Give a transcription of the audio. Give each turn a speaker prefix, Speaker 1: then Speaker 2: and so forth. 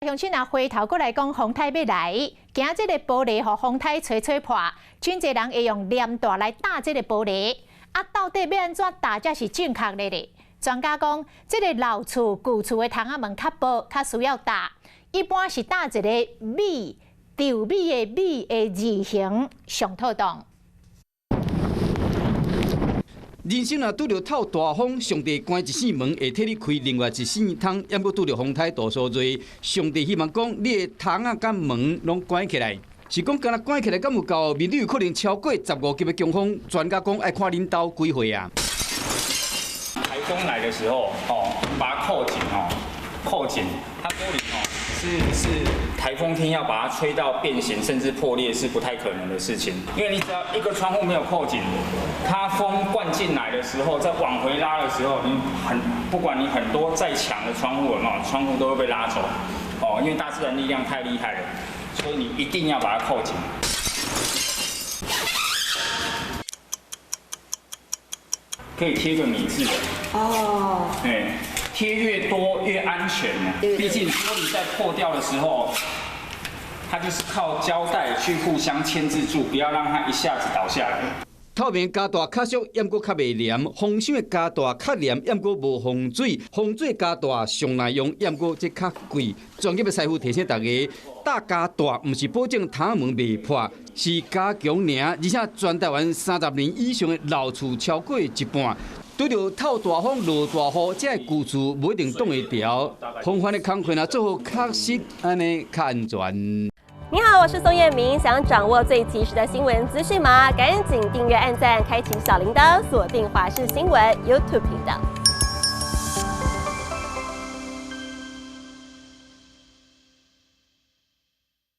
Speaker 1: 乡亲啊，回头过来讲，风台要来，惊这个玻璃互风台吹破，真侪人会用黏带来打这个玻璃。啊，到底要安怎打才是正确的咧？专家讲，这个老厝、旧厝的窗仔门较薄，较需要打。一般是打一个米，稻米的米的字形上妥当。
Speaker 2: 人生若拄着透大风，上帝关一扇门，会替你开另外一扇窗；要不拄着风台大扫罪，上帝希望讲你的窗仔甲门拢关起来。是讲敢若关起来，敢有够面对有可能超过15级的强风？专家讲爱看恁兜几岁啊？
Speaker 3: 台风来的时候，把它扣紧扣紧，它玻璃是台风天要把它吹到变形甚至破裂是不太可能的事情，因为你只要一个窗户没有扣紧，它风灌进来的时候，再往回拉的时候，不管你很多再强的窗户窗户都会被拉走因为大自然力量太厉害了，所以你一定要把它扣紧。可以贴个米字的对。 贴越多越安全呢，毕竟玻璃在破掉的时候，它就是靠胶带去互相牵制住，不要让它一下子倒下来。
Speaker 2: 透明加大较俗，抑阁较袂黏；风箱的加大较黏，抑阁无防水；防水加大上耐用，抑阁则较贵。专业的师傅提醒大家，大加大毋是保证窗门袂破，是加强尔，而且全台湾30年以上的老厝超过一半。 拄着透大风、落大雨，这旧厝不一定挡会牢。防范的工课呢，做好确实，安尼较安全。
Speaker 4: 你好，我是宋彦明。想掌握最及时的新闻资讯吗？赶紧订阅、按赞、开启小铃铛，锁定华视新闻 YouTube 频道。